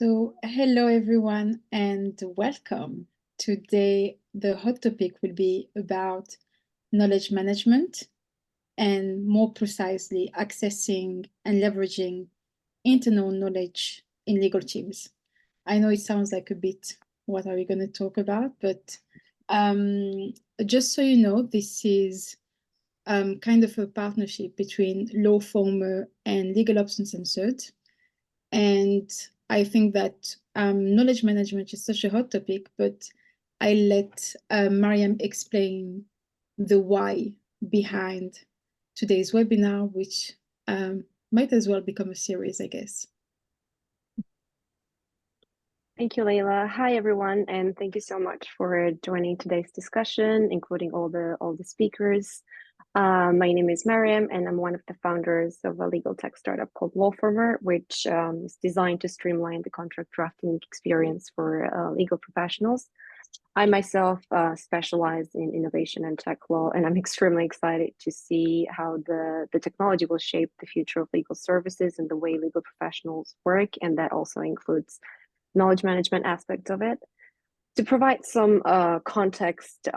So, hello everyone and welcome. Today, the hot topic will be about knowledge management and more precisely accessing and leveraging internal knowledge in legal teams. I know it sounds like a bit what are we going to talk about, but just so you know, this is kind of a partnership between Law Former and Legal Ops Uncensored. And I think that knowledge management is such a hot topic, but I let Mariam explain the why behind today's webinar, which might as well become a series, I guess. Thank you, Leila. Hi, everyone, and thank you so much for joining today's discussion, including all the speakers. My name is Mariam, and I'm one of the founders of a legal tech startup called Lawformer, which is designed to streamline the contract drafting experience for legal professionals. I myself specialize in innovation and tech law, and I'm extremely excited to see how the technology will shape the future of legal services and the way legal professionals work, and that also includes knowledge management aspect of it. To provide some context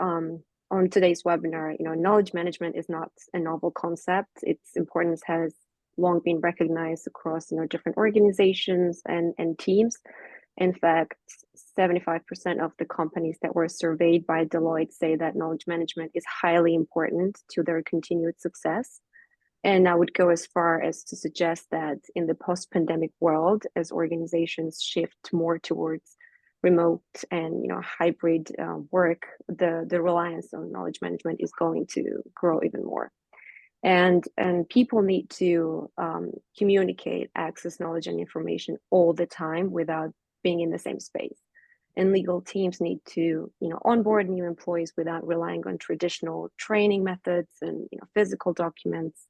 on today's webinar, knowledge management is not a novel concept. Its importance has long been recognized across different organizations and teams. In fact, 75% of the companies that were surveyed by Deloitte say that knowledge management is highly important to their continued success. And I would go as far as to suggest that in the post-pandemic world, as organizations shift more towards remote and hybrid work, the reliance on knowledge management is going to grow even more. And people need to communicate, access knowledge and information all the time without being in the same space. And legal teams need to onboard new employees without relying on traditional training methods and physical documents.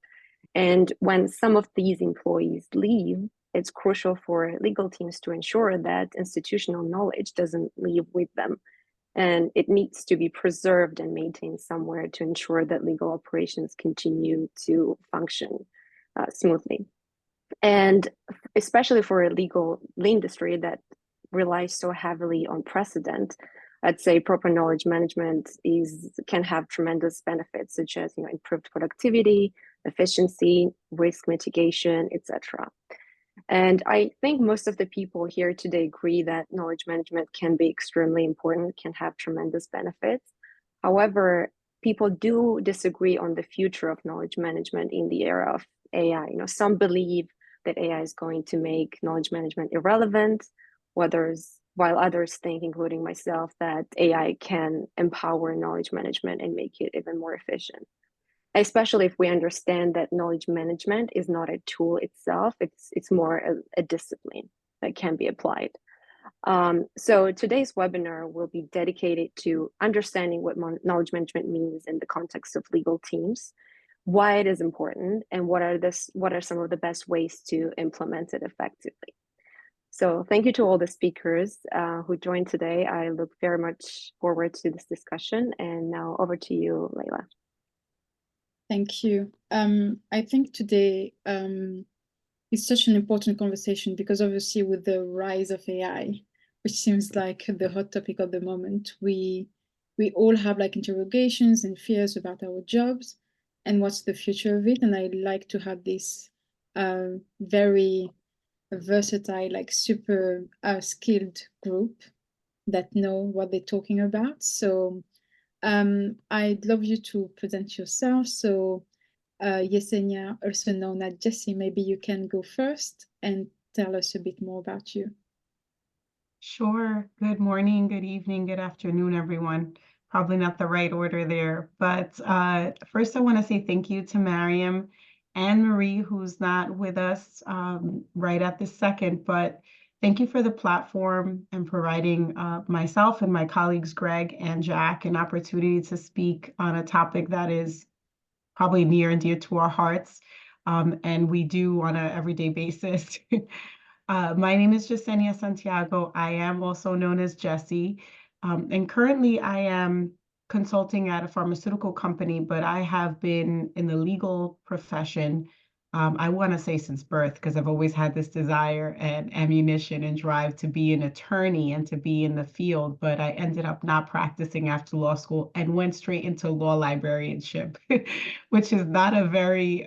And when some of these employees leave, it's crucial for legal teams to ensure that institutional knowledge doesn't leave with them. And it needs to be preserved and maintained somewhere to ensure that legal operations continue to function smoothly. And especially for a legal industry that relies so heavily on precedent, I'd say proper knowledge management can have tremendous benefits, such as improved productivity, efficiency, risk mitigation, etc. And I think most of the people here today agree that knowledge management can be extremely important, can have tremendous benefits. However, people do disagree on the future of knowledge management in the era of AI. Some believe that AI is going to make knowledge management irrelevant, while others think, including myself, that AI can empower knowledge management and make it even more efficient. Especially if we understand that knowledge management is not a tool itself, it's more a discipline that can be applied. So today's webinar will be dedicated to understanding what knowledge management means in the context of legal teams, why it is important, and what are some of the best ways to implement it effectively. So thank you to all the speakers who joined today. I look very much forward to this discussion. And now over to you, Leila. Thank you. I think today is such an important conversation because obviously with the rise of AI, which seems like the hot topic of the moment, we all have like interrogations and fears about our jobs and what's the future of it. And I like to have this very versatile, like super skilled group that know what they're talking about. So I'd love you to present yourself. So Yesenia, also known as Jessie, maybe you can go first and tell us a bit more about you. Sure. Good morning, good evening, good afternoon, everyone. Probably not the right order there, but first I want to say thank you to Mariam and Marie, who's not with us right at this second, but thank you for the platform and providing myself and my colleagues, Greg and Jack, an opportunity to speak on a topic that is probably near and dear to our hearts, and we do on an everyday basis. My name is Yesenia Santiago. I am also known as Jessie, and currently I am consulting at a pharmaceutical company, but I have been in the legal profession I want to say since birth, because I've always had this desire and ammunition and drive to be an attorney and to be in the field, but I ended up not practicing after law school and went straight into law librarianship, which is not a very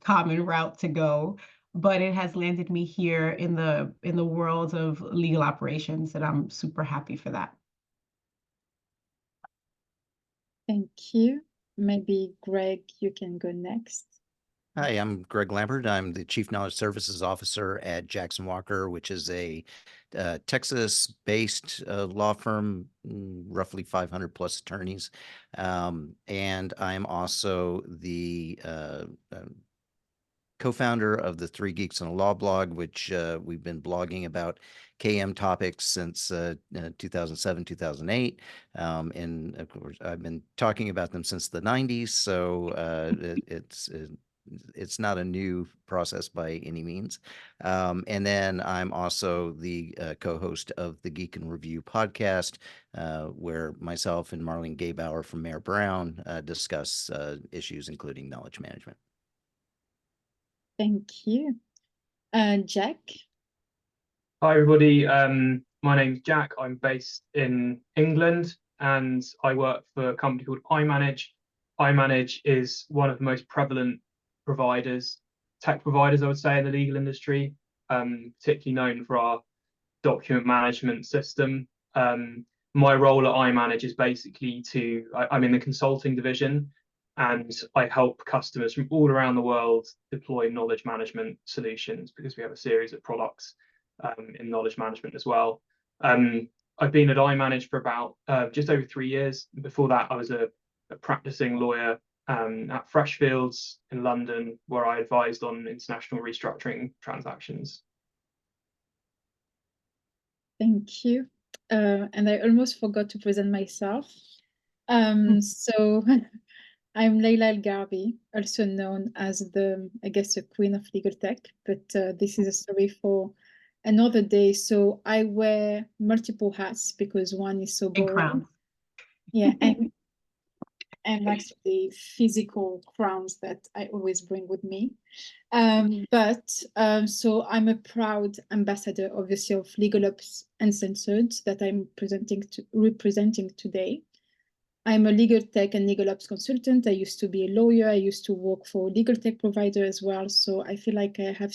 common route to go, but it has landed me here in the world of legal operations, and I'm super happy for that. Thank you. Maybe Greg, you can go next. Hi, I'm Greg Lambert. I'm the Chief Knowledge Services Officer at Jackson Walker, which is a Texas-based law firm, roughly 500 plus attorneys. And I'm also the co-founder of the Three Geeks on a Law blog, which we've been blogging about KM topics since 2007, 2008. And of course, I've been talking about them since the 90s. So it's not a new process by any means. And then I'm also the co-host of the Geek and Review podcast, where myself and Marlene Gaybauer from Mayor Brown discuss issues including knowledge management. Thank you. Jack? Hi, everybody. My name's Jack. I'm based in England and I work for a company called iManage. iManage is one of the most prevalent providers, tech providers, I would say, in the legal industry, particularly known for our document management system. My role at iManage is basically I'm in the consulting division, and I help customers from all around the world deploy knowledge management solutions because we have a series of products in knowledge management as well. I've been at iManage for about just over 3 years. Before that, I was a practicing lawyer at Freshfields in London, where I advised on international restructuring transactions. Thank you. And I almost forgot to present myself. So I'm Leila El Garbi, also known as the queen of legal tech, but this is a story for another day. So I wear multiple hats because one is so boring. Crowns. Yeah, and actually physical crowns that I always bring with me. So I'm a proud ambassador, obviously, of Legal Ops Uncensored that I'm representing today. I'm a legal tech and legal ops consultant. I used to be a lawyer. I used to work for a legal tech provider as well. So I feel like I have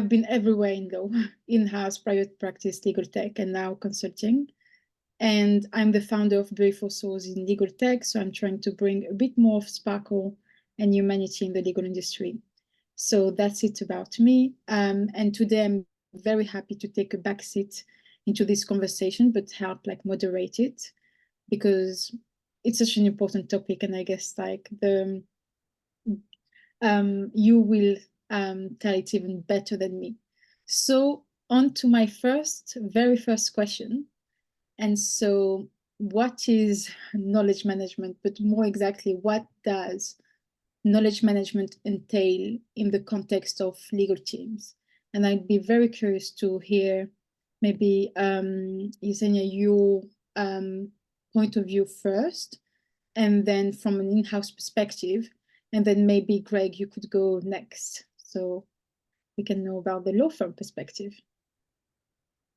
been everywhere in law, in-house, private practice, legal tech, and now consulting. And I'm the founder of Beautiful Souls in legal tech. So I'm trying to bring a bit more of sparkle and humanity in the legal industry. So that's it about me. And today I'm very happy to take a backseat into this conversation, but help moderate it, because it's such an important topic. And I guess you will tell it even better than me. So on to my very first question. And so what is knowledge management, but more exactly, what does knowledge management entail in the context of legal teams? And I'd be very curious to hear maybe, Yesenia, your point of view first, and then from an in-house perspective, and then maybe Greg, you could go next, so we can know about the law firm perspective.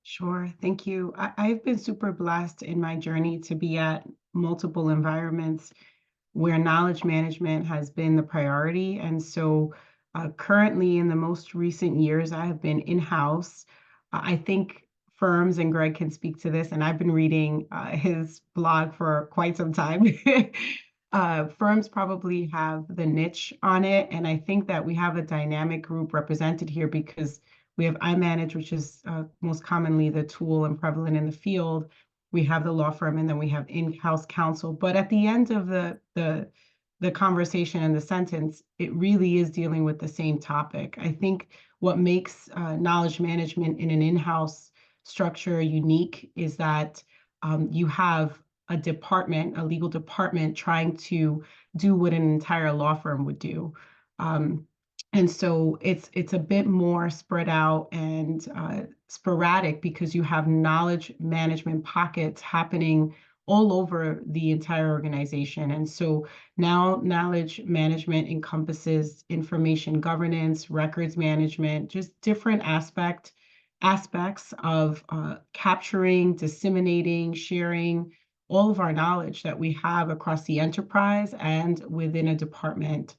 Sure, thank you. I've been super blessed in my journey to be at multiple environments where knowledge management has been the priority. And so currently in the most recent years, I have been in-house. I think firms, and Greg can speak to this, and I've been reading his blog for quite some time. Firms probably have the niche on it. And I think that we have a dynamic group represented here because we have iManage, which is most commonly the tool and prevalent in the field. We have the law firm, and then we have in-house counsel. But at the end of the conversation and the sentence, it really is dealing with the same topic. I think what makes knowledge management in an in-house structure unique is that you have a department, a legal department, trying to do what an entire law firm would do. And so it's a bit more spread out and sporadic because you have knowledge management pockets happening all over the entire organization. And so now knowledge management encompasses information governance, records management, just different aspects of capturing, disseminating, sharing all of our knowledge that we have across the enterprise and within a department.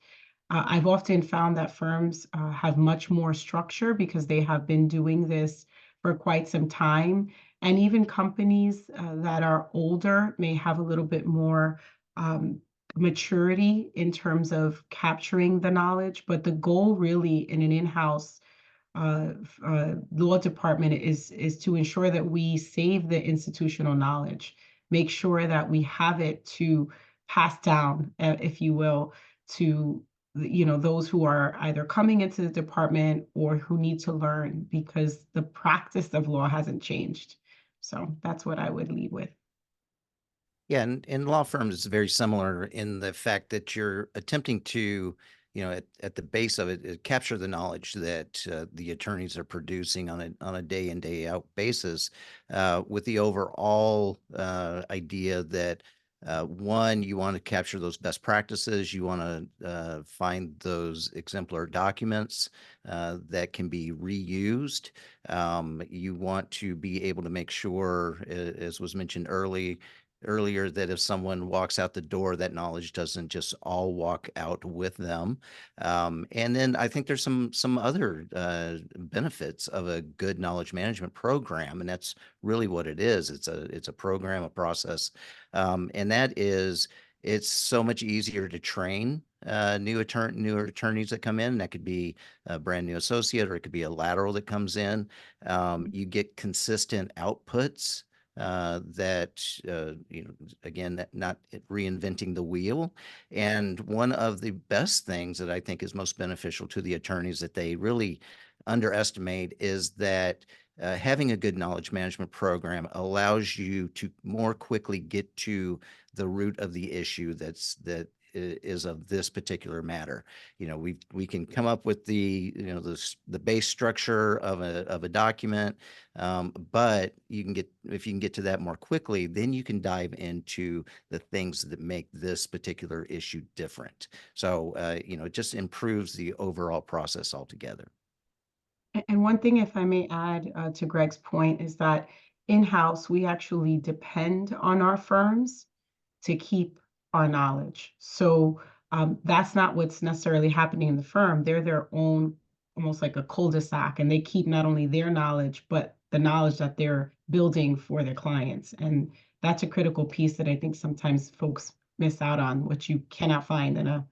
I've often found that firms have much more structure because they have been doing this for quite some time. And even companies that are older may have a little bit more maturity in terms of capturing the knowledge. But the goal really in an in-house law department is to ensure that we save the institutional knowledge, make sure that we have it to pass down, if you will, to those who are either coming into the department or who need to learn, because the practice of law hasn't changed. So that's what I would lead with. Yeah, and in law firms, it's very similar in the fact that you're attempting to, at the base of it, capture the knowledge that the attorneys are producing on a day in, day out basis, with the overall idea that one, you want to capture those best practices. You want to find those exemplar documents that can be reused. You want to be able to make sure, as was mentioned earlier, that if someone walks out the door, that knowledge doesn't just all walk out with them. And then I think there's some other benefits of a good knowledge management program, and that's really what it is. It's a program, a process, and that is, it's so much easier to train newer attorneys that come in. That could be a brand new associate, or it could be a lateral that comes in. You get consistent outputs that, again, that not reinventing the wheel. And one of the best things that I think is most beneficial to the attorneys that they really underestimate is that having a good knowledge management program allows you to more quickly get to the root of the issue that is of this particular matter. We can come up with the base structure of a document, but if you can get to that more quickly, then you can dive into the things that make this particular issue different. So it just improves the overall process altogether. And one thing, if I may add to Greg's point, is that in-house, we actually depend on our firms to keep our knowledge. So that's not what's necessarily happening in the firm. They're their own, almost like a cul-de-sac, and they keep not only their knowledge, but the knowledge that they're building for their clients. And that's a critical piece that I think sometimes folks miss out on, which you cannot find in a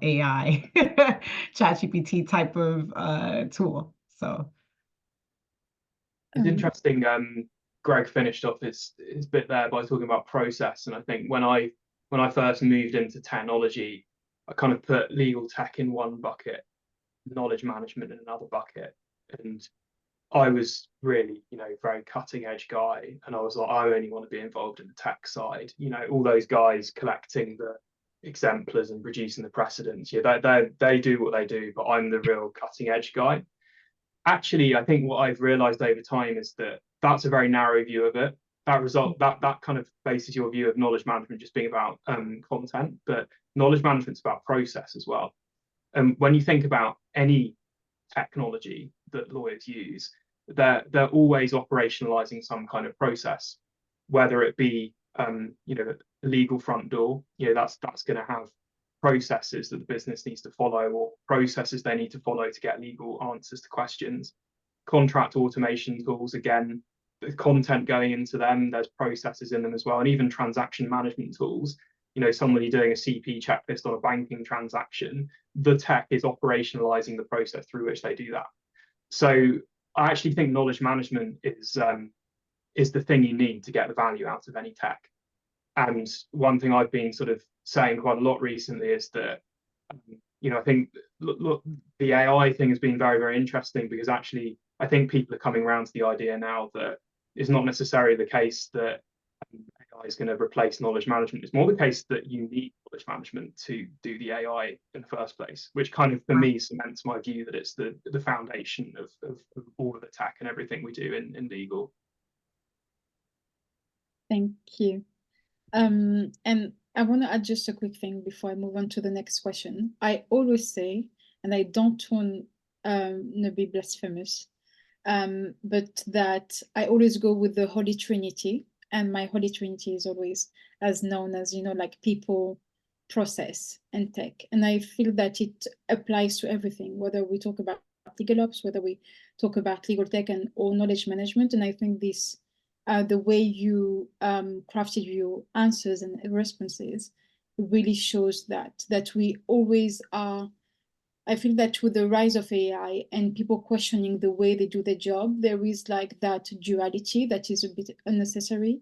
AI ChatGPT type of tool. So it's interesting. Greg finished off his bit there by talking about process, and I think when I first moved into technology, I kind of put legal tech in one bucket, knowledge management in another bucket, and I was really, very cutting edge guy, and I was like, I only want to be involved in the tech side. All those guys collecting the exemplars and producing the precedents, they do what they do, but I'm the real cutting edge guy. Actually, I think what I've realized over time is that that's a very narrow view of it. That kind of bases your view of knowledge management just being about content, but knowledge management's about process as well. And when you think about any technology that lawyers use, they're always operationalizing some kind of process, whether it be a legal front door, that's going to have processes that the business needs to follow, or processes they need to follow to get legal answers to questions. Contract automation tools, again, the content going into them, there's processes in them as well. And even transaction management tools, somebody doing a CP checklist on a banking transaction, the tech is operationalizing the process through which they do that. So I actually think knowledge management is the thing you need to get the value out of any tech. And one thing I've been sort of saying quite a lot recently is that, I think look, the AI thing has been very, very interesting, because actually I think people are coming around to the idea now that it's not necessarily the case that AI is going to replace knowledge management. It's more the case that you need knowledge management to do the AI in the first place, which kind of, for me, cements my view that it's the foundation of all of the tech and everything we do in legal. Thank you. And I want to add just a quick thing before I move on to the next question. I always say, and I don't want to be blasphemous, but that I always go with the Holy Trinity, and my Holy Trinity is always as known as, like people, process, and tech. And I feel that it applies to everything, whether we talk about legal ops, whether we talk about legal tech and or knowledge management. And I think this, the way you crafted your answers and responses really shows that we always are. I feel that with the rise of AI and people questioning the way they do their job, there is like that duality that is a bit unnecessary,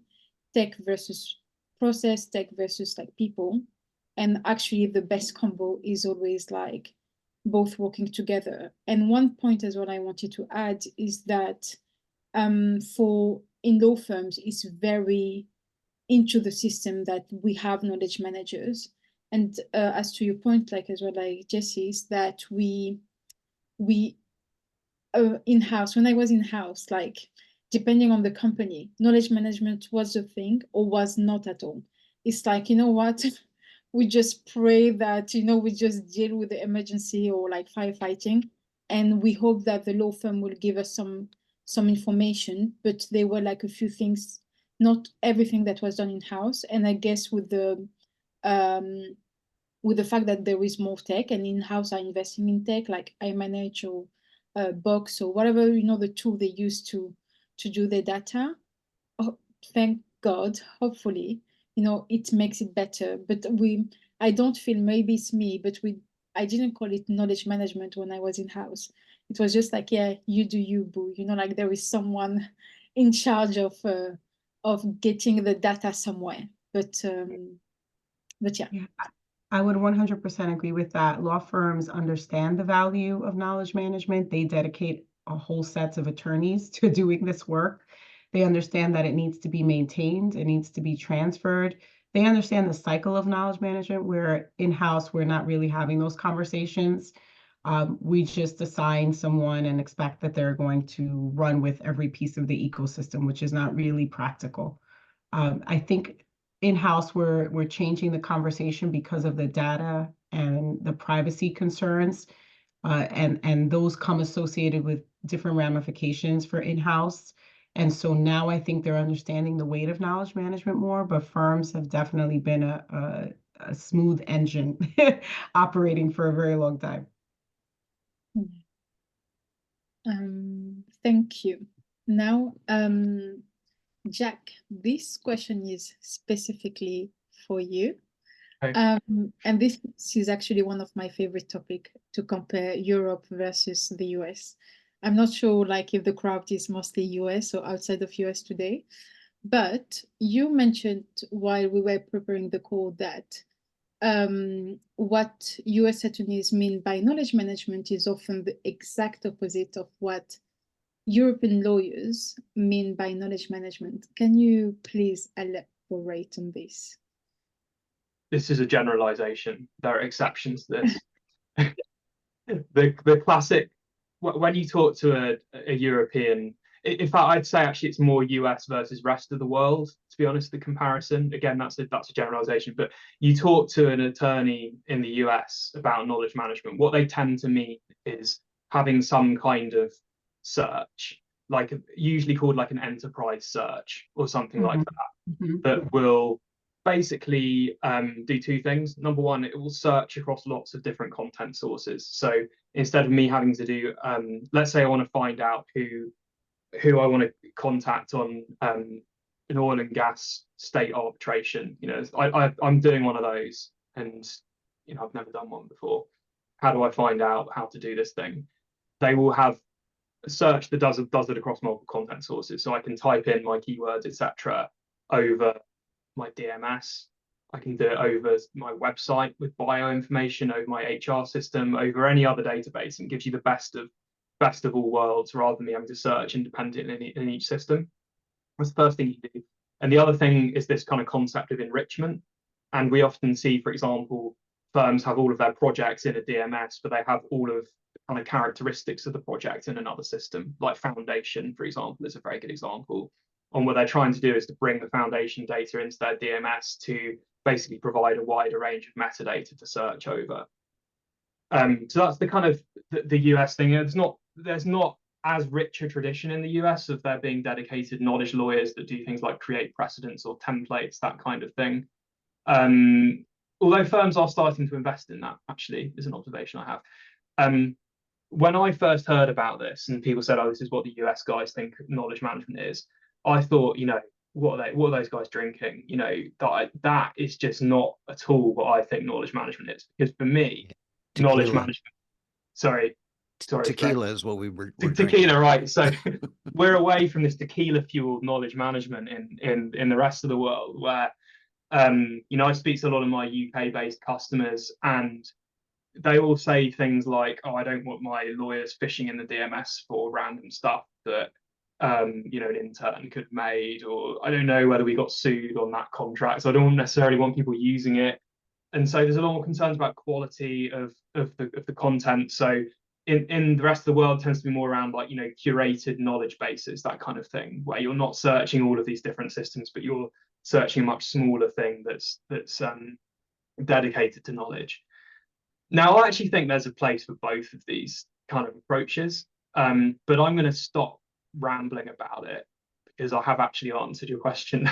tech versus process, tech versus like people. And actually the best combo is always like both working together. And one point as well I wanted to add is that for in law firms, it's very into the system that we have knowledge managers. And as to your point, like as well, like Jesse, is that we in-house, when I was in-house, like depending on the company, knowledge management was a thing or was not at all. It's like, you know what, we just pray that, we just deal with the emergency or like firefighting, and we hope that the law firm will give us some information. But there were like a few things, not everything that was done in-house. And I guess um with the fact that there is more tech and in-house are investing in tech, like I manage or Box or whatever, the tool they use to do their data. Oh, thank God, hopefully, it makes it better. But I don't feel, maybe it's me, but I didn't call it knowledge management when I was in-house. It was just like, yeah, you do you, boo. Like there is someone in charge of getting the data somewhere. But yeah. Yeah, I would 100% agree with that. Law firms understand the value of knowledge management. They dedicate a whole sets of attorneys to doing this work. They understand that it needs to be maintained, it needs to be transferred. They understand the cycle of knowledge management, where in-house, we're not really having those conversations. We just assign someone and expect that they're going to run with every piece of the ecosystem, which is not really practical. I think in-house, we're changing the conversation because of the data and the privacy concerns, and those come associated with different ramifications for in-house. And so now I think they're understanding the weight of knowledge management more, but firms have definitely been a smooth engine operating for a very long time. Thank you. Now, Jack, this question is specifically for you. Okay. And this is actually one of my favorite topic, to compare Europe versus the US. I'm not sure like if the crowd is mostly US or outside of US today, but you mentioned while we were preparing the call that what US attorneys mean by knowledge management is often the exact opposite of what European lawyers mean by knowledge management. Can you please elaborate on this? This is a generalization. There are exceptions to this. The classic, when you talk to a European, in fact, I'd say actually it's more US versus rest of the world, to be honest, the comparison. Again, that's a generalization, but you talk to an attorney in the US about knowledge management, what they tend to mean is having some kind of search, like usually called like an enterprise search or something like that, that will basically do two things. Number one, it will search across lots of different content sources. So instead of me having to do, let's say I want to find out who I want to contact on an oil and gas state arbitration, I'm doing one of those, and I've never done one before. How do I find out how to do this thing? They will have a search that does it across multiple content sources, so I can type in my keywords, etc., over my DMS. I can do it over my website with bio information, over my HR system, over any other database, and gives you the best of all worlds rather than me having to search independently in each system. That's the first thing you do. And the other thing is this kind of concept of enrichment. And we often see, for example, firms have all of their projects in a DMS, but they have all of the kind of characteristics of the project in another system, like Foundation, for example, is a very good example. And what they're trying to do is to bring the foundation data into their DMS to basically provide a wider range of metadata to search over. So that's the kind of the US thing. There's not as rich a tradition in the US of there being dedicated knowledge lawyers that do things like create precedents or templates, that kind of thing. Although firms are starting to invest in that, actually, is an observation I have. When I first heard about this and people said, oh, this is what the US guys think knowledge management is, I thought, what are those guys drinking? That is just not at all what I think knowledge management is. Because for me, knowledge management, sorry, tequila is what we're tequila, drinking. right? So we're away from this tequila fueled knowledge management in the rest of the world, where I speak to a lot of my UK based customers, and they all say things like, oh, I don't want my lawyers fishing in the DMS for random stuff that an intern could have made, or I don't know whether we got sued on that contract, so I don't necessarily want people using it. And so there's a lot more concerns about quality of the content. So in the rest of the world, it tends to be more around like curated knowledge bases, that kind of thing, where you're not searching all of these different systems, but you're searching a much smaller thing that's dedicated to knowledge. Now, I actually think there's a place for both of these kind of approaches, but I'm going to stop rambling about it because I have actually answered your question.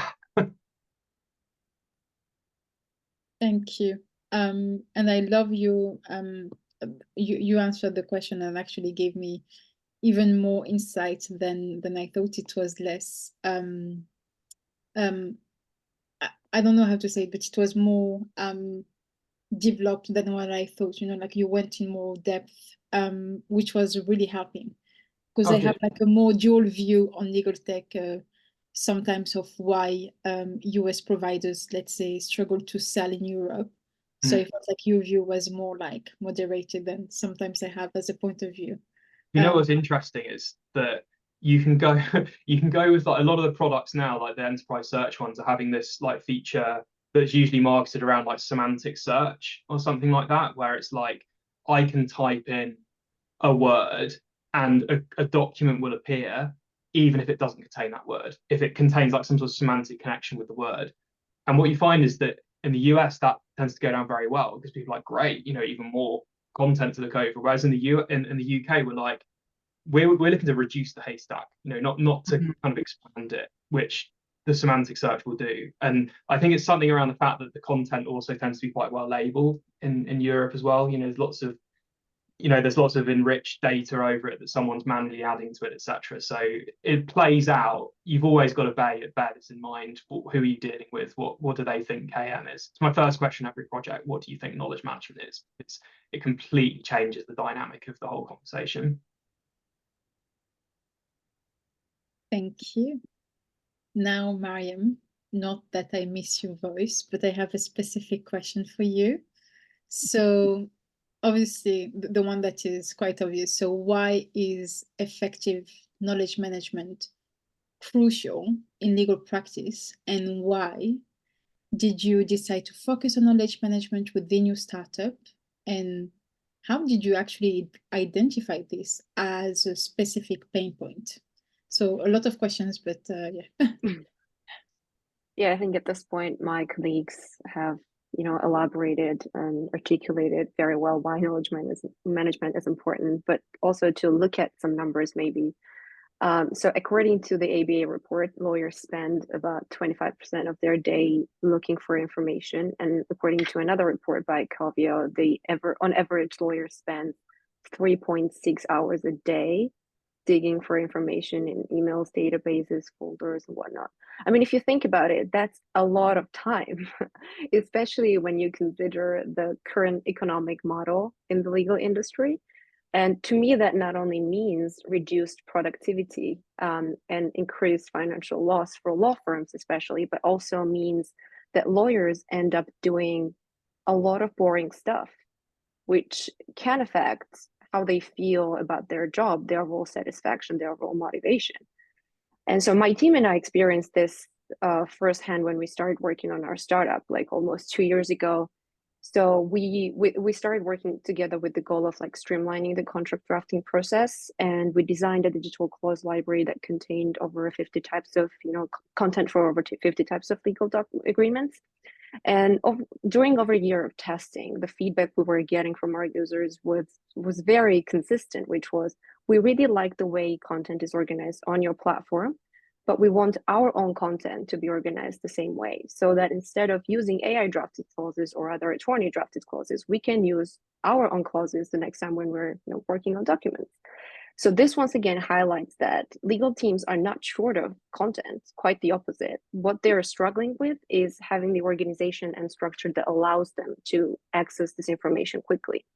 Thank you. And I love you answered the question and actually gave me even more insight than I thought. It was less I don't know how to say it, but it was more developed than what I thought. Like you went in more depth, which was really helping, because I have like a more dual view on legal tech sometimes of why US providers, let's say, struggle to sell in Europe. So it felt like your view was more like moderated than sometimes I have as a point of view. What's interesting is that you can go with like a lot of the products now, like the enterprise search ones, are having this like feature that's usually marketed around like semantic search or something like that, where it's like I can type in a word and a document will appear even if it doesn't contain that word, if it contains like some sort of semantic connection with the word. And what you find is that in the US that tends to go down very well because people are like, great, even more content to look over. Whereas in the UK, we're like, we're looking to reduce the haystack, not to kind of expand it, which the semantic search will do. And I think it's something around the fact that the content also tends to be quite well labeled in Europe as well. There's lots of enriched data over it that someone's manually adding to it, etc. So it plays out. You've always got to bear this in mind. Who are you dealing with? What do they think KM is? It's my first question every project. What do you think knowledge management is? It completely changes the dynamic of the whole conversation. Thank you. Now, Mariam, not that I miss your voice, but I have a specific question for you. So obviously the one that is quite obvious. So why is effective knowledge management crucial in legal practice, and why did you decide to focus on knowledge management within your startup, and how did you actually identify this as a specific pain point? So a lot of questions, but yeah. Yeah, I think at this point my colleagues have elaborated and articulated very well why knowledge management is important, but also to look at some numbers maybe. So according to the ABA report, lawyers spend about 25% of their day looking for information. And according to another report by Calvio, on average, lawyers spend 3.6 hours a day digging for information in emails, databases, folders, and whatnot. I mean, if you think about it, that's a lot of time, especially when you consider the current economic model in the legal industry. And to me, that not only means reduced productivity and increased financial loss for law firms, especially, but also means that lawyers end up doing a lot of boring stuff, which can affect how they feel about their job, their role satisfaction, their role motivation. And so my team and I experienced this firsthand when we started working on our startup, like almost 2 years ago. So we started working together with the goal of like streamlining the contract drafting process, and we designed a digital clause library that contained over 50 types of content for over 50 types of legal agreements. And during over a year of testing, the feedback we were getting from our users was very consistent, which was, we really like the way content is organized on your platform, but we want our own content to be organized the same way, so that instead of using AI drafted clauses or other attorney drafted clauses, we can use our own clauses the next time when we're working on documents. So this once again highlights that legal teams are not short of content, quite the opposite. What they're struggling with is having the organization and structure that allows them to access this information quickly.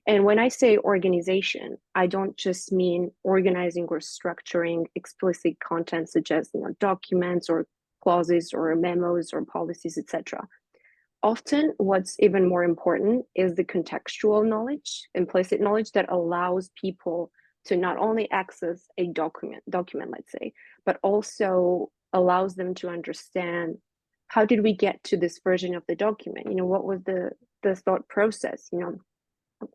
And when I say organization, I don't just mean organizing or structuring explicit content such as documents or clauses or memos or policies, etc. Often, what's even more important is the contextual knowledge, implicit knowledge that allows people to not only access a document, let's say, but also allows them to understand, how did we get to this version of the document? What was the thought process?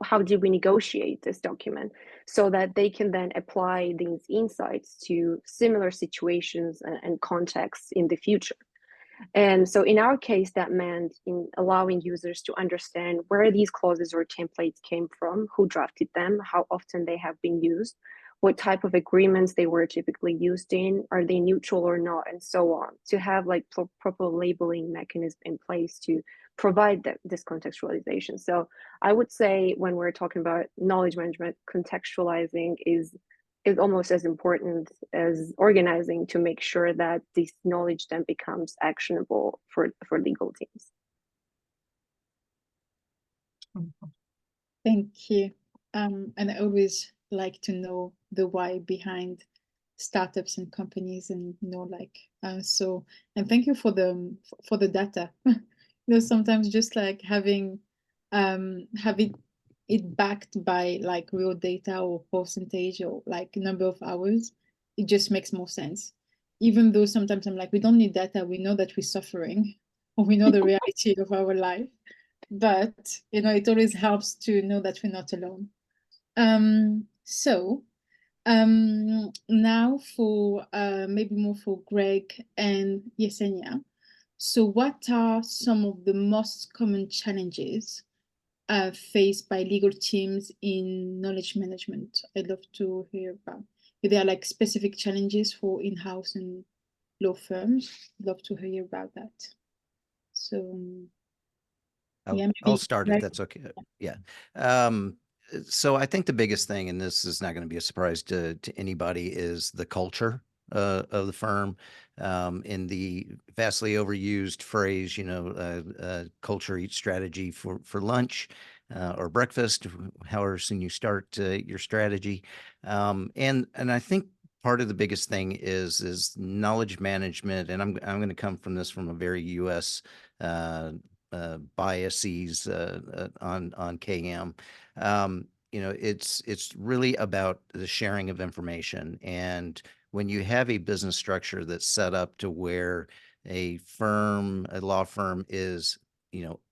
How did we negotiate this document, so that they can then apply these insights to similar situations and contexts in the future. And so in our case, that meant in allowing users to understand where these clauses or templates came from, who drafted them, how often they have been used, what type of agreements they were typically used in, are they neutral or not, and so on, to have like proper labeling mechanism in place to provide this contextualization. So I would say when we're talking about knowledge management, contextualizing is almost as important as organizing, to make sure that this knowledge then becomes actionable for legal teams. Thank you. And I always like to know the why behind startups and companies, and and thank you for the data. Sometimes just like having it backed by like real data or percentage or like number of hours, it just makes more sense. Even though sometimes I'm like, we don't need data, we know that we're suffering, or we know the reality of our life. But it always helps to know that we're not alone. Now for maybe more for Greg and Yesenia. So what are some of the most common challenges faced by legal teams in knowledge management? I'd love to hear about if there are like specific challenges for in-house and law firms. I'd love to hear about that. So I'll start if that's okay. Yeah. So I think the biggest thing, and this is not going to be a surprise to anybody, is the culture of the firm. In the vastly overused phrase, culture eats strategy for lunch or breakfast, however soon you start your strategy. And I think part of the biggest thing is knowledge management, and I'm going to come from this from a very U.S. Biases on KM. It's really about the sharing of information. And when you have a business structure that's set up to where a law firm is,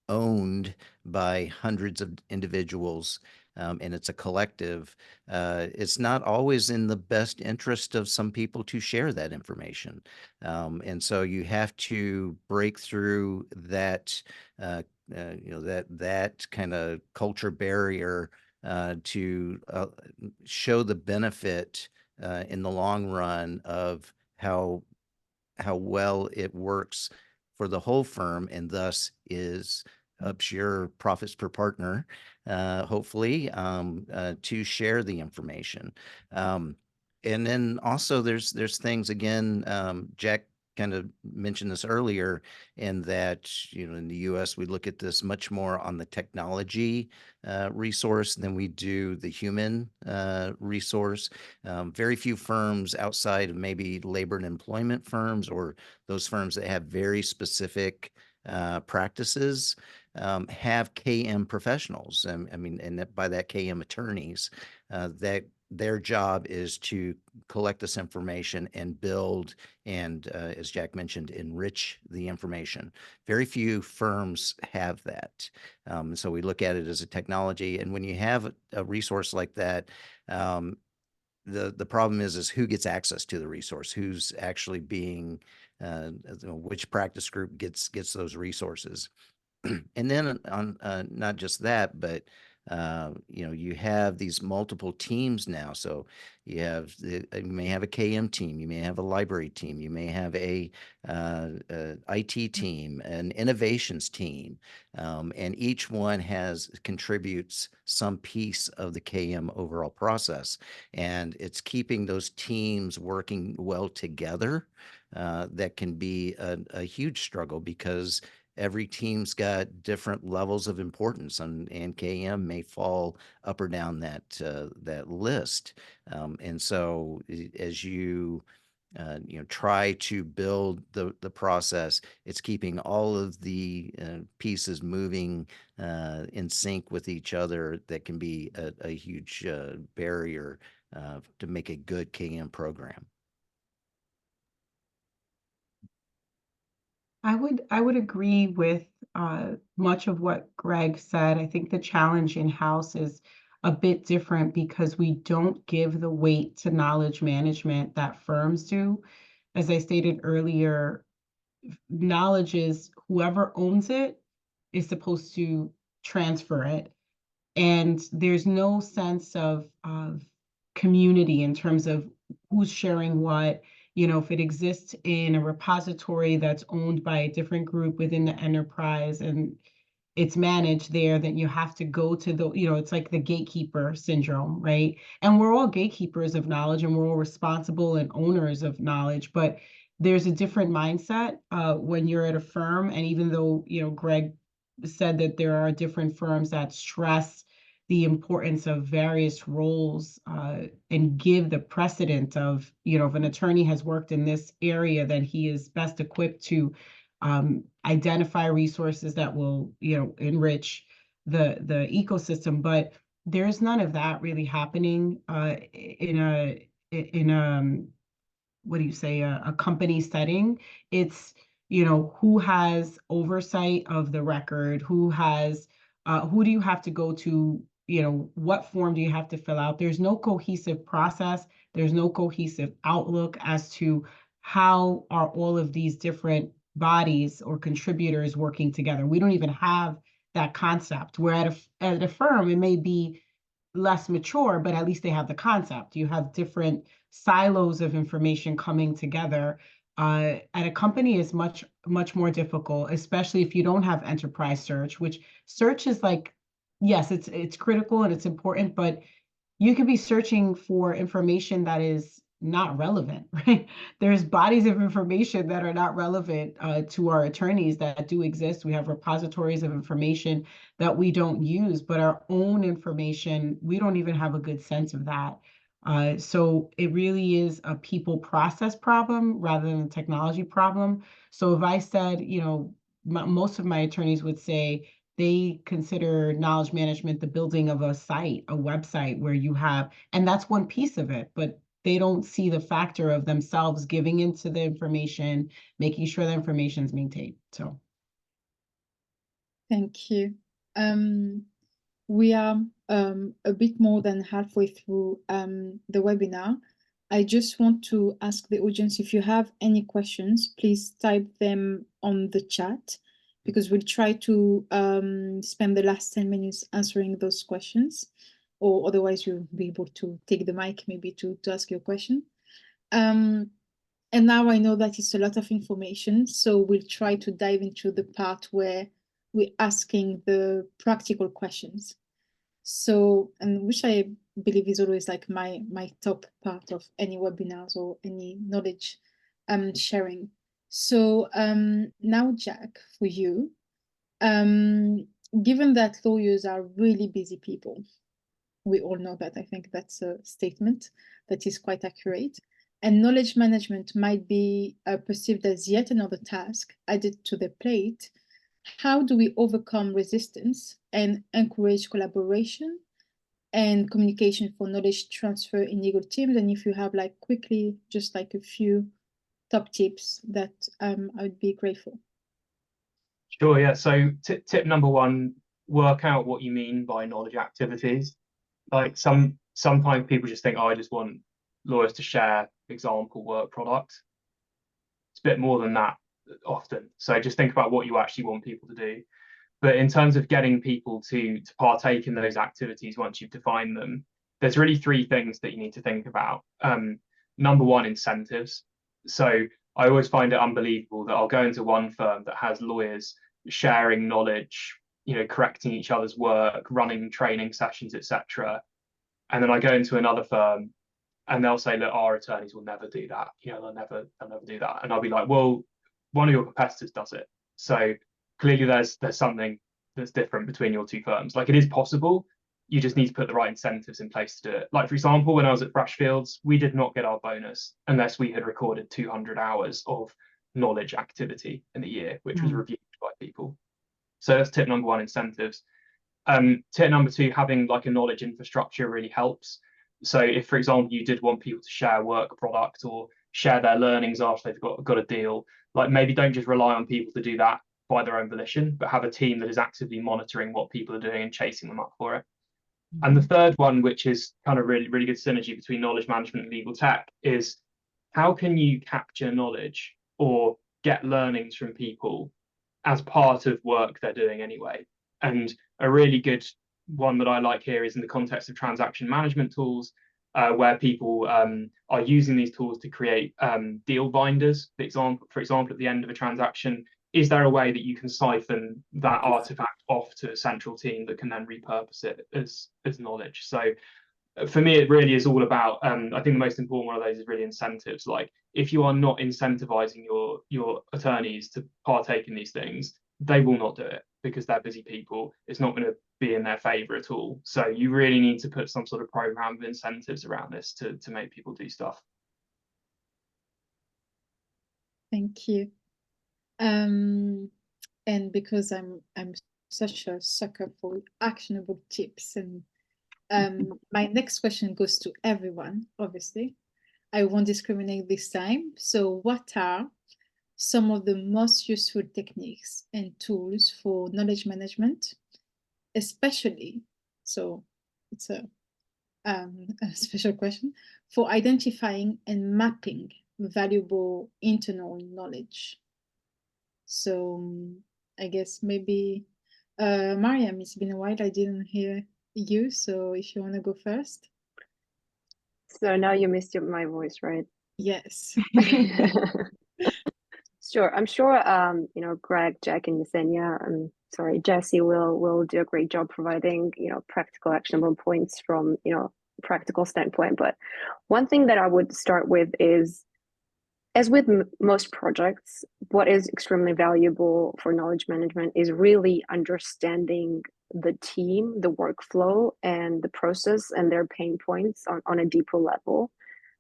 owned by hundreds of individuals, and it's a collective, it's not always in the best interest of some people to share that information. And so you have to break through that, that kind of culture barrier to show the benefit in the long run of how well it works for the whole firm, and thus ups your profits per partner, hopefully, to share the information. And then also there's things, again, Jack kind of mentioned this earlier, in that, in the US, we look at this much more on the technology resource than we do the human resource. Very few firms outside of maybe labor and employment firms, or those firms that have very specific practices, have KM professionals. And by that, KM attorneys, that their job is to collect this information and build and, as Jack mentioned, enrich the information. Very few firms have that. So we look at it as a technology. And when you have a resource like that, the problem is who gets access to the resource, who's actually being, which practice group gets those resources. And then on not just that, but you have these multiple teams now. So you may have a KM team, you may have a library team, you may have a IT team, an innovations team, and each one contributes some piece of the KM overall process, and it's keeping those teams working well together. That can be a huge struggle because every team's got different levels of importance, and KM may fall up or down that list. And so as you try to build the process, it's keeping all of the pieces moving in sync with each other. That can be a huge barrier to make a good KM program. I would agree with much of what Greg said. I think the challenge in-house is a bit different because we don't give the weight to knowledge management that firms do. As I stated earlier, knowledge is whoever owns it is supposed to transfer it. And there's no sense of community in terms of who's sharing what. If it exists in a repository that's owned by a different group within the enterprise and it's managed there, then you have to go to it's like the gatekeeper syndrome, right? And we're all gatekeepers of knowledge and we're all responsible and owners of knowledge, but there's a different mindset when you're at a firm. And even though, Greg said that there are different firms that stress the importance of various roles and give the precedent of, if an attorney has worked in this area, then he is best equipped to identify resources that will, enrich the ecosystem. But there's none of that really happening in a what do you say, a company setting. It's, who has oversight of the record, who do you have to go to, what form do you have to fill out? There's no cohesive process. There's no cohesive outlook as to how are all of these different bodies or contributors working together. We don't even have that concept. Where at a firm, it may be less mature, but at least they have the concept. You have different silos of information coming together. At a company is much, much more difficult, especially if you don't have enterprise search, which search is like, yes, it's critical and it's important, but you could be searching for information that is not relevant, right? There's bodies of information that are not relevant to our attorneys that do exist. We have repositories of information that we don't use, but our own information, we don't even have a good sense of that. So it really is a people process problem rather than a technology problem. So if I said, most of my attorneys would say, they consider knowledge management the building of a site, a website where you have, and that's one piece of it, but they don't see the factor of themselves giving into the information, making sure the information is maintained. So. Thank you. We are a bit more than halfway through the webinar. I just want to ask the audience, if you have any questions, please type them on the chat, because we'll try to spend the last 10 minutes answering those questions, or otherwise you'll be able to take the mic maybe to ask your question. And now I know that it's a lot of information, so we'll try to dive into the part where we're asking the practical questions. So, and which I believe is always like my top part of any webinars or any knowledge sharing. So now, Jack, for you, given that lawyers are really busy people, we all know that. I think that's a statement that is quite accurate. And knowledge management might be perceived as yet another task added to the plate. How do we overcome resistance and encourage collaboration and communication for knowledge transfer in legal teams. And if you have like quickly, just like a few top tips that I would be grateful. Sure, yeah. So tip number one, work out what you mean by knowledge activities. Like sometimes people just think, oh, I just want lawyers to share example work products. It's a bit more than that often. So just think about what you actually want people to do. But in terms of getting people to partake in those activities once you've defined them, there's really three things that you need to think about. Number one, incentives. So I always find it unbelievable that I'll go into one firm that has lawyers sharing knowledge, correcting each other's work, running training sessions, etc. And then I go into another firm and they'll say, look, our attorneys will never do that. They'll never do that. And I'll be like, well, one of your competitors does it. So clearly there's something that's different between your two firms. Like, it is possible. You just need to put the right incentives in place to do it. Like, for example, when I was at Freshfields, we did not get our bonus unless we had recorded 200 hours of knowledge activity in the year, which was reviewed by people. So that's tip number one, incentives. Tip number two, having like a knowledge infrastructure really helps. So if, for example, you did want people to share work product or share their learnings after they've got a deal, like maybe don't just rely on people to do that by their own volition, but have a team that is actively monitoring what people are doing and chasing them up for it. And the third one, which is kind of really, really good synergy between knowledge management and legal tech, is how can you capture knowledge or get learnings from people as part of work they're doing anyway? And a really good one that I like here is in the context of transaction management tools, where people are using these tools to create deal binders. For example, at the end of a transaction, is there a way that you can siphon that artifact off to a central team that can then repurpose it as knowledge? So for me, it really is all about, I think the most important one of those is really incentives. Like, if you are not incentivizing your attorneys to partake in these things, they will not do it because they're busy people. It's not going to be in their favor at all. So you really need to put some sort of program of incentives around this to make people do stuff. Thank you. And because I'm such a sucker for actionable tips, and my next question goes to everyone, obviously. I won't discriminate this time. So what are some of the most useful techniques and tools for knowledge management, especially, so it's a special question, for identifying and mapping valuable internal knowledge? So I guess maybe, Mariam, it's been a while, I didn't hear you, so if you want to go first. So now you missed my voice, right? Yes. Sure. I'm sure Greg, Jack, and Yesenia, Jesse will do a great job providing, practical actionable points from, practical standpoint. But one thing that I would start with is, as with most projects, what is extremely valuable for knowledge management is really understanding the team, the workflow, and the process and their pain points on a deeper level.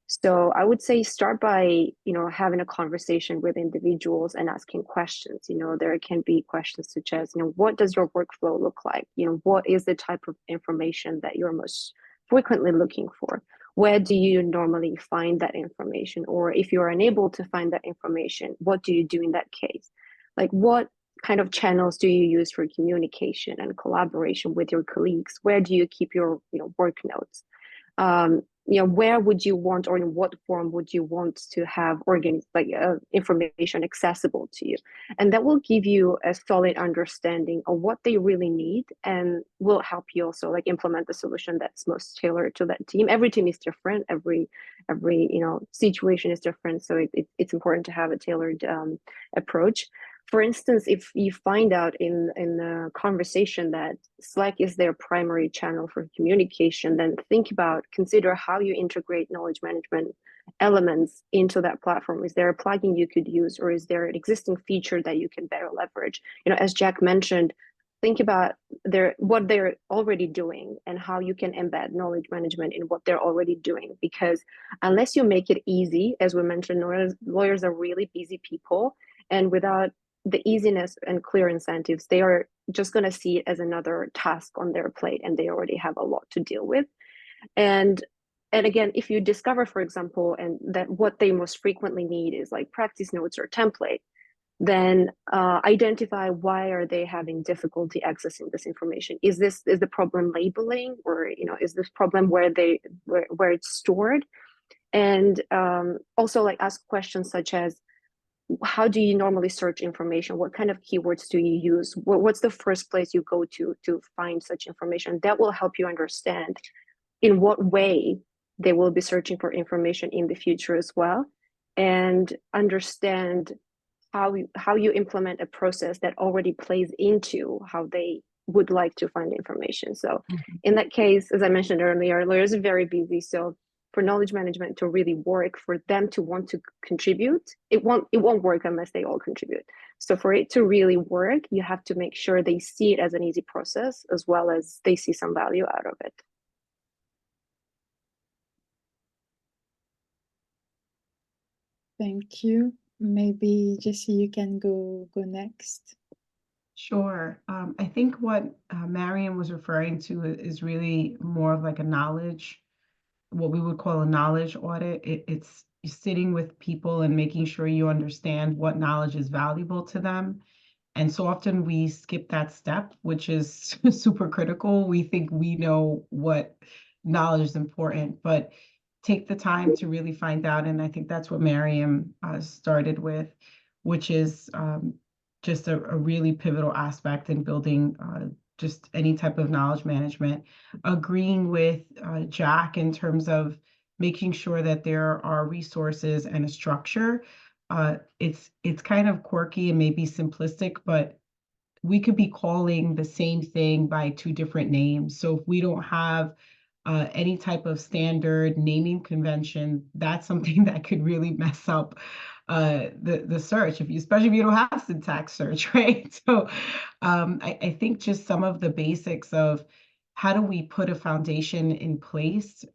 So I would say start by, having a conversation with individuals and asking questions. There can be questions such as, what does your workflow look like? What is the type of information that you're most frequently looking for? Where do you normally find that information? Or if you're unable to find that information, what do you do in that case? Like, what kind of channels do you use for communication and collaboration with your colleagues? Where do you keep your, work notes? Where would you want, or in what form would you want to have information accessible to you? And that will give you a solid understanding of what they really need, and will help you also implement the solution that's most tailored to that team. Every team is different. Every situation is different. So it's important to have a tailored approach. For instance, if you find out in the conversation that Slack is their primary channel for communication, then consider how you integrate knowledge management elements into that platform. Is there a plugin you could use, or is there an existing feature that you can better leverage? As Jack mentioned, think about what they're already doing and how you can embed knowledge management in what they're already doing. Because unless you make it easy, as we mentioned, lawyers are really busy people, and without the easiness and clear incentives, they are just going to see it as another task on their plate, and they already have a lot to deal with. And again, if you discover, for example, and that what they most frequently need is like practice notes or template, then identify why are they having difficulty accessing this information. Is the problem labeling, or is this problem where it's stored? And also like ask questions such as, how do you normally search information? What kind of keywords do you use? What's the first place you go to find such information? That will help you understand in what way they will be searching for information in the future as well, and understand how you implement a process that already plays into how they would like to find information. So in that case, as I mentioned earlier, lawyers are very busy. So for knowledge management to really work, for them to want to contribute, it won't work unless they all contribute. So for it to really work, you have to make sure they see it as an easy process, as well as they see some value out of it. Thank you. Maybe Jessie, you can go next. Sure. I think what Mariam was referring to is really more of like a knowledge, what we would call a knowledge audit. It's sitting with people and making sure you understand what knowledge is valuable to them. And so often we skip that step, which is super critical. We think we know what knowledge is important, but take the time to really find out. And I think that's what Mariam started with, which is just a really pivotal aspect in building just any type of knowledge management. Agreeing with Jack in terms of making sure that there are resources and a structure. It's kind of quirky and maybe simplistic, but we could be calling the same thing by two different names. So if we don't have any type of standard naming convention, that's something that could really mess up the search, especially if you don't have syntax search, right? So I think just some of the basics of how do we put a foundation in place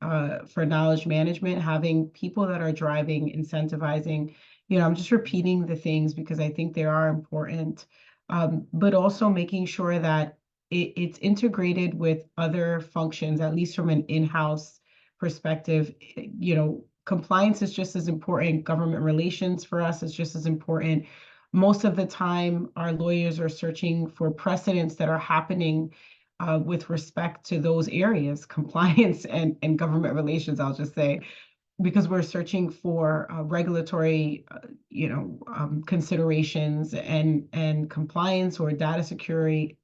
for knowledge management, having people that are driving, incentivizing. I'm just repeating the things because I think they are important, but also making sure that it's integrated with other functions, at least from an in-house perspective. Compliance is just as important. Government relations for us is just as important. Most of the time, our lawyers are searching for precedents that are happening with respect to those areas, compliance and government relations, I'll just say, because we're searching for regulatory, considerations and compliance or data security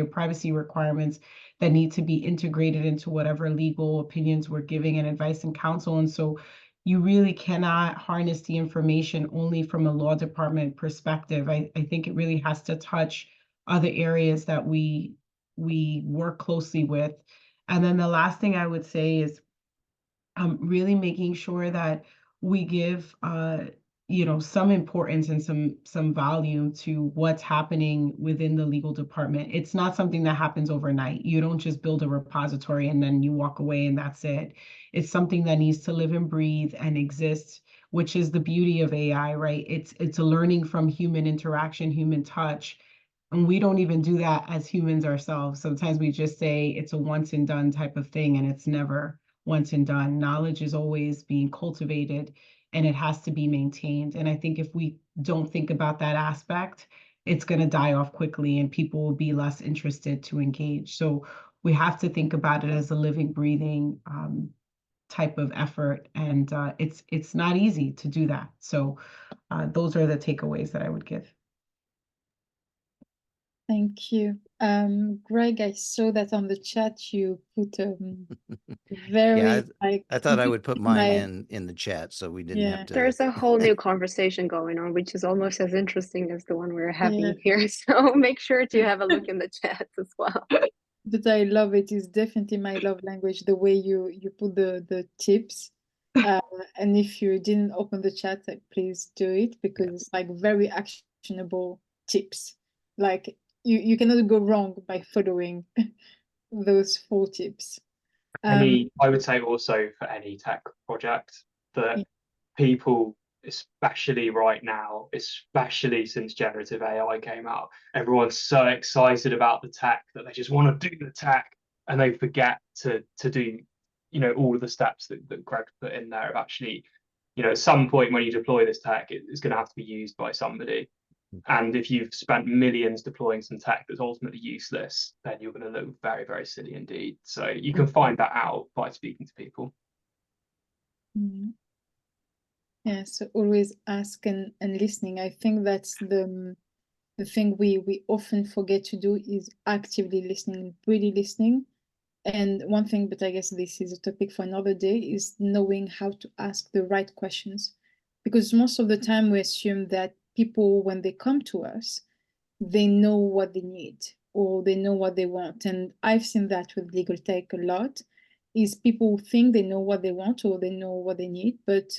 or privacy requirements that need to be integrated into whatever legal opinions we're giving and advice and counsel. And so you really cannot harness the information only from a law department perspective. I think it really has to touch other areas that we work closely with. And then the last thing I would say is really making sure that we give some importance and some volume to what's happening within the legal department. It's not something that happens overnight. You don't just build a repository and then you walk away and that's it. It's something that needs to live and breathe and exist, which is the beauty of AI, right? It's a learning from human interaction, human touch. And we don't even do that as humans ourselves. Sometimes we just say it's a once and done type of thing, and it's never once and done. Knowledge is always being cultivated and it has to be maintained. And I think if we don't think about that aspect, it's going to die off quickly and people will be less interested to engage. So we have to think about it as a living, breathing type of effort. And it's not easy to do that. So those are the takeaways that I would give. Thank you. Greg, I saw that on the chat you put very I thought I would put mine in the chat so we didn't have to. There's a whole new conversation going on, which is almost as interesting as the one we're having here. So make sure to have a look in the chat as well. But I love it. It's definitely my love language, the way you put the tips. And if you didn't open the chat, please do it, because it's like very actionable tips. Like you cannot go wrong by following those 4 tips. I would say also for any tech project that people especially right now, especially since generative AI came out. Everyone's so excited about the tech that they just want to do the tech, and they forget to do, all of the steps that Greg put in there of actually, at some point when you deploy this tech, it's going to have to be used by somebody. And if you've spent millions deploying some tech that's ultimately useless, then you're going to look very, very silly indeed. So you can find that out by speaking to people. Yeah, so always ask and listening. I think that's the thing we often forget to do is actively listening, really listening. And one thing, but I guess this is a topic for another day, is knowing how to ask the right questions. Because most of the time we assume that people, when they come to us, they know what they need or they know what they want. And I've seen that with legal tech a lot, is people think they know what they want or they know what they need, but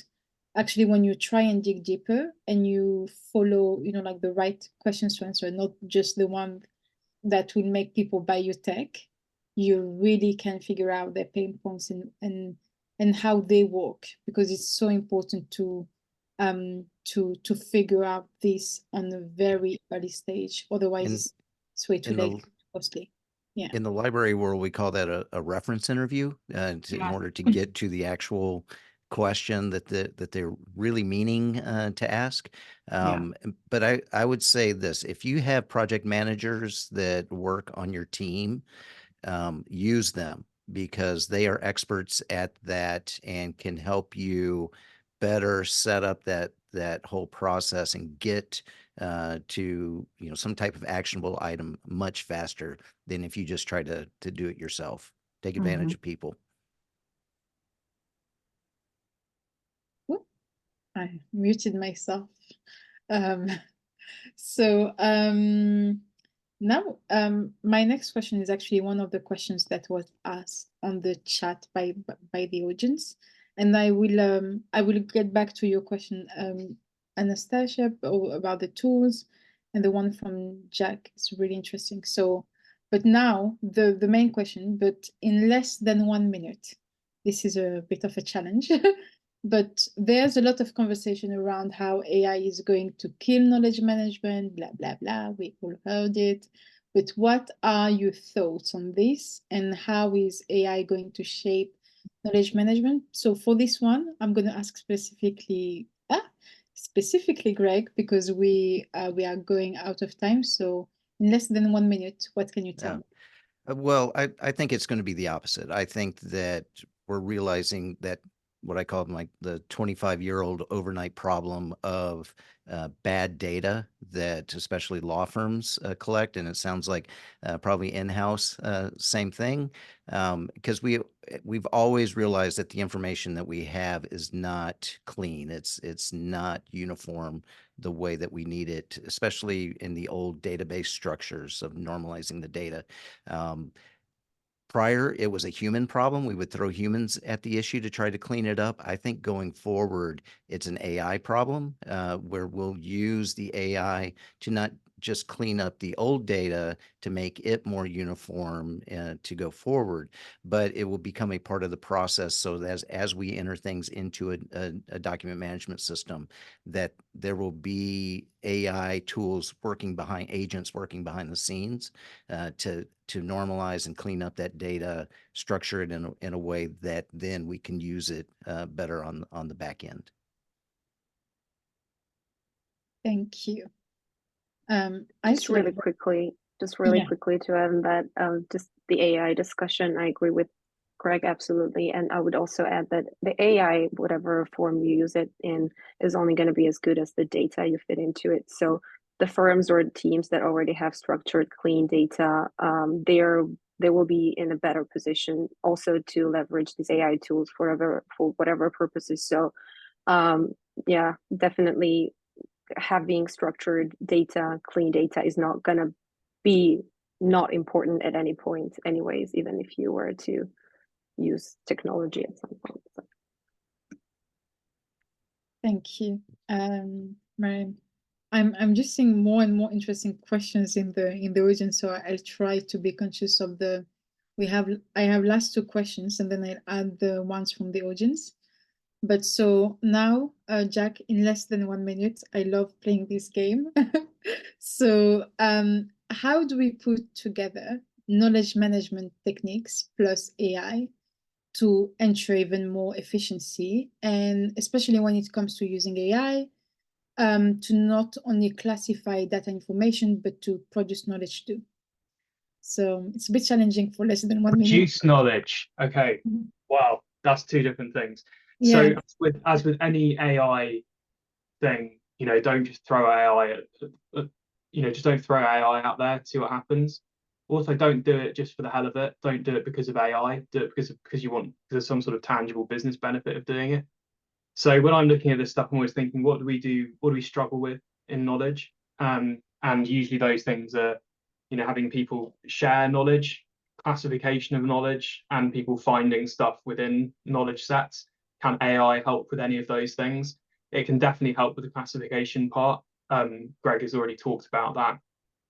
actually when you try and dig deeper and you follow, like the right questions to answer, not just the one that will make people buy your tech, you really can figure out their pain points and how they work, because it's so important to figure out this on a very early stage. Otherwise, it's way too late, costly. Yeah. In the library world, we call that a reference interview in order to get to the actual question that they're really meaning to ask. But I would say this: if you have project managers that work on your team, use them, because they are experts at that and can help you better set up that whole process and get to some type of actionable item much faster than if you just try to do it yourself. Take advantage of people. Whoop, I muted myself. So now my next question is actually one of the questions that was asked on the chat by the audience, and I will get back to your question, Anastasia, about the tools, and the one from Jack is really interesting. So, but now the main question, but in less than 1 minute, this is a bit of a challenge. But there's a lot of conversation around how AI is going to kill knowledge management, blah, blah, blah. We all heard it. But what are your thoughts on this? And how is AI going to shape knowledge management? So for this one, I'm going to ask specifically Greg, because we are going out of time. So in less than 1 minute, what can you tell me? Well, I think it's going to be the opposite. I think that we're realizing that what I call like the 25-year-old overnight problem of bad data that especially law firms collect. And it sounds like probably in-house, same thing, because we've always realized that the information that we have is not clean. It's not uniform the way that we need it, especially in the old database structures of normalizing the data. Prior, it was a human problem. We would throw humans at the issue to try to clean it up. I think going forward, it's an AI problem where we'll use the AI to not just clean up the old data to make it more uniform to go forward, but it will become a part of the process. So that as we enter things into a document management system, that there will be AI tools agents working behind the scenes to normalize and clean up that data, structure it in a way that then we can use it better on the back end. Thank you. Just really quickly to add that just the AI discussion, I agree with Greg absolutely, and I would also add that the AI, whatever form you use it in, is only going to be as good as the data you fit into it. So the firms or teams that already have structured, clean data, they will be in a better position also to leverage these AI tools for whatever purposes. So yeah, definitely having structured data, clean data is not going to be not important at any point anyways, even if you were to use technology at some point. So. Thank you, Mariam. I'm just seeing more and more interesting questions in the audience, so I'll try to be conscious of I have last 2 questions, and then I'll add the ones from the audience. But so now, Jack, in less than 1 minute, I love playing this game. So how do we put together knowledge management techniques plus AI to ensure even more efficiency, and especially when it comes to using AI to not only classify data information, but to produce knowledge too. So it's a bit challenging for less than 1 minute. Produce knowledge. Okay. Mhm. Wow, that's two different things. Yeah. So as with any AI thing, don't just throw AI just don't throw AI out there, see what happens. Also, don't do it just for the hell of it. Don't do it because of AI. Do it because you want there's some sort of tangible business benefit of doing it. So when I'm looking at this stuff, I'm always thinking, what do we do? What do we struggle with in knowledge? And usually those things are, having people share knowledge, classification of knowledge, and people finding stuff within knowledge sets. Can AI help with any of those things? It can definitely help with the classification part. Greg has already talked about that.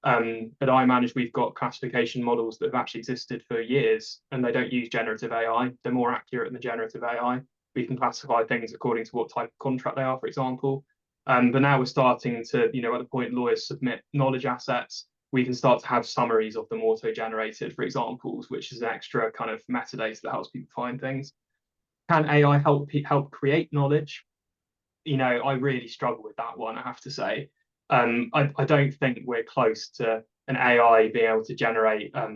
At iManage, we've got classification models that have actually existed for years, and they don't use generative AI. They're more accurate than the generative AI. We can classify things according to what type of contract they are, for example. But now we're starting to, at the point lawyers submit knowledge assets, we can start to have summaries of them auto-generated, for examples, which is an extra kind of metadata that helps people find things. Can AI help create knowledge? I really struggle with that one, I have to say. I don't think we're close to an AI being able to generate a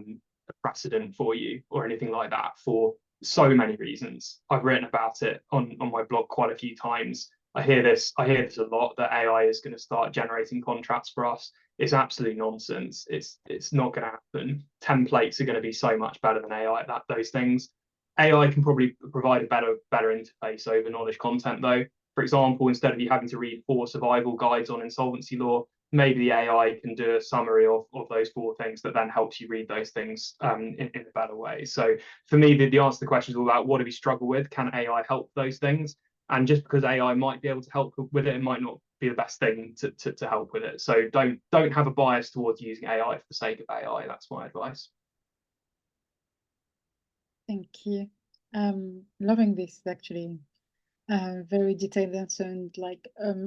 precedent for you or anything like that for so many reasons. I've written about it on my blog quite a few times. I hear this a lot, that AI is going to start generating contracts for us. It's absolute nonsense. It's not going to happen. Templates are going to be so much better than AI at those things. AI can probably provide a better interface over knowledge content though. For example, instead of you having to read 4 survival guides on insolvency law, maybe the AI can do a summary of those 4 things that then helps you read those things in a better way. So for me, the answer to the question is all about, what do we struggle with? Can AI help those things? And just because AI might be able to help with it, it might not be the best thing to help with it. So don't have a bias towards using AI for the sake of AI. That's my advice. Thank you. Loving this actually. Very detailed answer, and like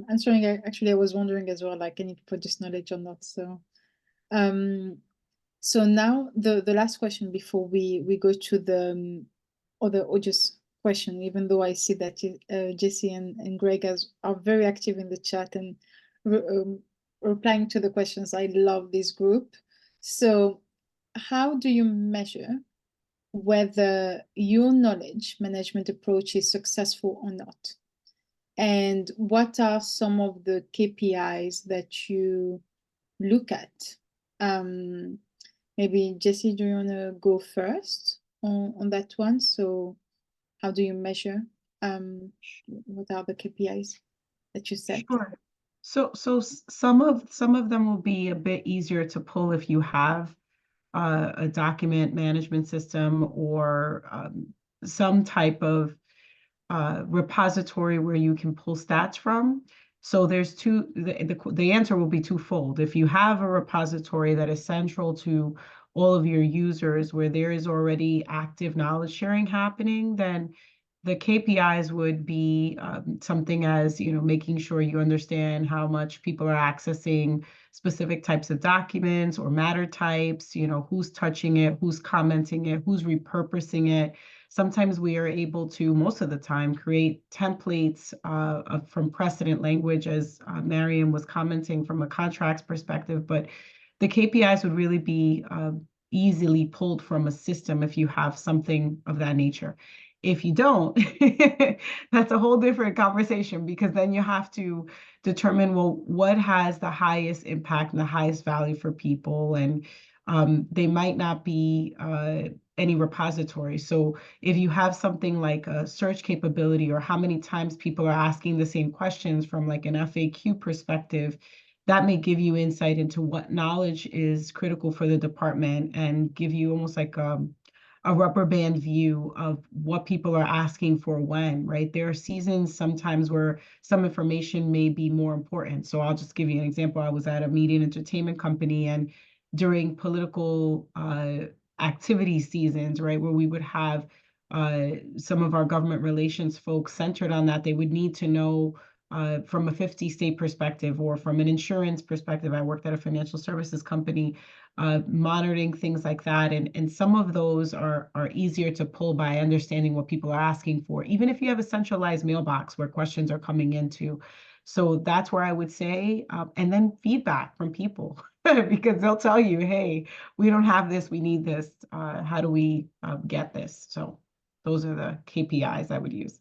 answering actually I was wondering as well, like, can it produce knowledge or not? So so now the last question before we go to the other audience question, even though I see that Jesse and Greg are very active in the chat and replying to the questions. I love this group. So how do you measure whether your knowledge management approach is successful or not? And what are some of the KPIs that you look at? Maybe Jesse, do you want to go first on that one? So how do you measure? What are the KPIs that you set? Sure. So some of them will be a bit easier to pull if you have a document management system or some type of repository where you can pull stats from. So there's the answer will be twofold. If you have a repository that is central to all of your users where there is already active knowledge sharing happening, then the KPIs would be something as, making sure you understand how much people are accessing specific types of documents or matter types, who's touching it, who's commenting it, who's repurposing it. Sometimes we are able to, most of the time, create templates from precedent language, as Mariam was commenting from a contracts perspective, but the KPIs would really be easily pulled from a system if you have something of that nature. If you don't, that's a whole different conversation, because then you have to determine, well, what has the highest impact and the highest value for people, and they might not be any repository. So if you have something like a search capability, or how many times people are asking the same questions from like an FAQ perspective, that may give you insight into what knowledge is critical for the department and give you almost like a rubber band view of what people are asking for when, right? There are seasons sometimes where some information may be more important. So I'll just give you an example. I was at a media and entertainment company, and during political activity seasons, right, where we would have some of our government relations folks centered on that. They would need to know from a 50-state perspective or from an insurance perspective. I worked at a financial services company, monitoring things like that. And some of those are easier to pull by understanding what people are asking for, even if you have a centralized mailbox where questions are coming into. So that's where I would say, and then feedback from people, because they'll tell you, hey, we don't have this, we need this. How do we get this? So those are the KPIs I would use.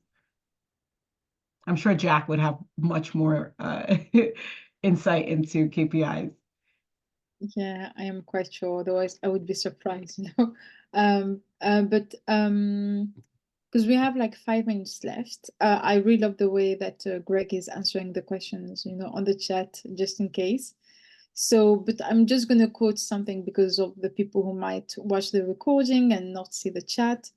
I'm sure Jack would have much more insight into KPIs. Yeah, I am quite sure. Otherwise, I would be surprised, because we have like 5 minutes left. I really love the way that Greg is answering the questions, on the chat, just in case. So, but I'm just going to quote something because of the people who might watch the recording and not see the chat.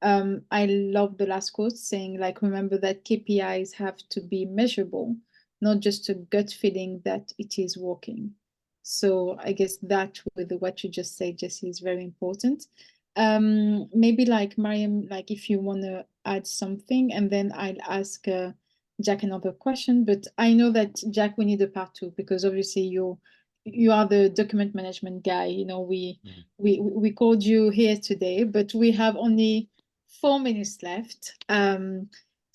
I love the last quote saying, like, remember that KPIs have to be measurable, not just a gut feeling that it is working. So I guess that with what you just said, Jesse, is very important. Maybe like Mariam, like if you want to add something, and then I'll ask Jack another question. But I know that Jack, we need a part 2 because obviously you are the document management guy. We called you here today, but we have only 4 minutes left.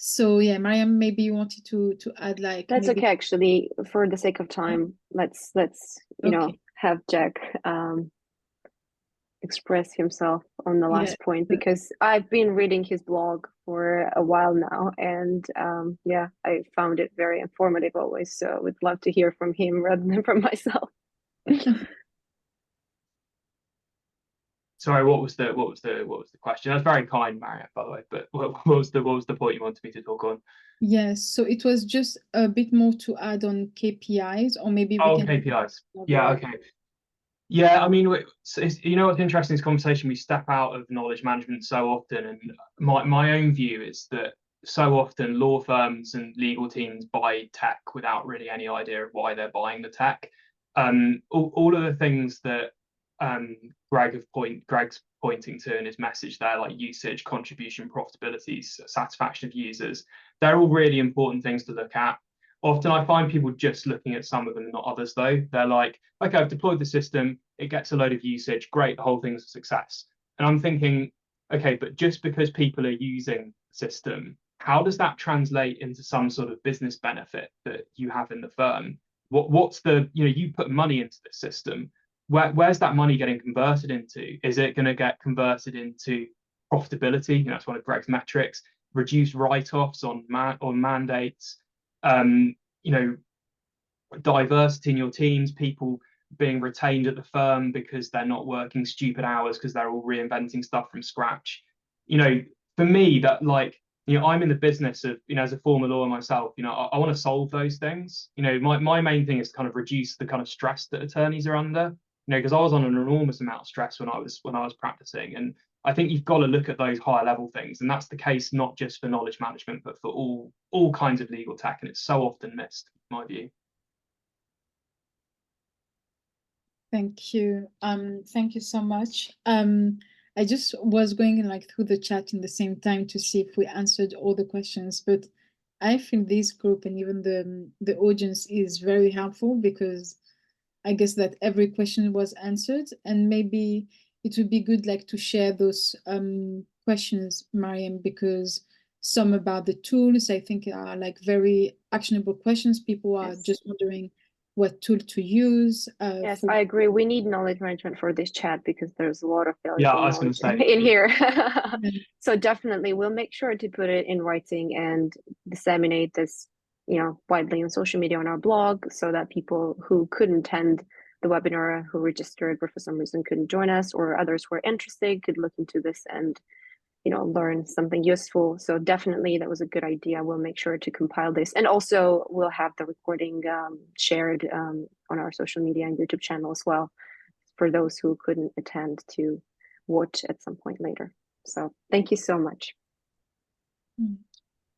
So yeah, Mariam, maybe you wanted to add like That's maybe... okay, actually, for the sake of time, let's have Jack express himself on the last point, because I've been reading his blog for a while now, and yeah, I found it very informative always, so I would love to hear from him rather than from myself. Sorry, what was the question? That's very kind, Mariam, by the way. But what was the point you wanted me to talk on? Yes, so it was just a bit more to add on KPIs, or maybe we can... KPIs. Yeah, okay. Yeah, I mean, what's interesting in this conversation, we step out of knowledge management so often, and my own view is that so often law firms and legal teams buy tech without really any idea of why they're buying the tech. All of the things that Greg's pointing to in his message there, like usage, contribution, profitability, satisfaction of users, they're all really important things to look at. Often I find people just looking at some of them, not others, though. They're like, okay, I've deployed the system, it gets a load of usage, great, the whole thing's a success. And I'm thinking, okay, but just because people are using the system, how does that translate into some sort of business benefit that you have in the firm? What's the, you put money into the system, where's that money getting converted into? Is it going to get converted into profitability? That's one of Greg's metrics. Reduce write-offs on mandates. Diversity in your teams, people being retained at the firm because they're not working stupid hours because they're all reinventing stuff from scratch. For me, that I'm in the business of, as a former lawyer myself, I want to solve those things. My main thing is to kind of reduce the kind of stress that attorneys are under, because I was on an enormous amount of stress when I was practicing. And I think you've got to look at those higher level things. And that's the case, not just for knowledge management, but for all kinds of legal tech. And it's so often missed, in my view. Thank you. Thank you so much. I just was going through the chat in the same time to see if we answered all the questions, but I feel this group and even the audience is very helpful, because I guess that every question was answered, and maybe it would be good to share those questions, Mariam, because some about the tools I think are very actionable questions. People are just wondering what tool to use. Yes, I agree. We need knowledge management for this chat because there's a lot of valuable knowledge in here. So definitely we'll make sure to put it in writing and disseminate this, widely on social media, on our blog, so that people who couldn't attend the webinar, who registered but for some reason couldn't join us, or others who are interested, could look into this and learn something useful. So definitely that was a good idea. We'll make sure to compile this, and also we'll have the recording shared on our social media and YouTube channel as well, for those who couldn't attend to watch at some point later. So thank you so much.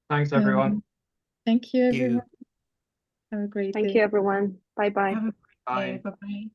Thanks, everyone. Thank you, everyone. Have a great day. Thank you, everyone. Bye-bye. Bye. Bye-bye.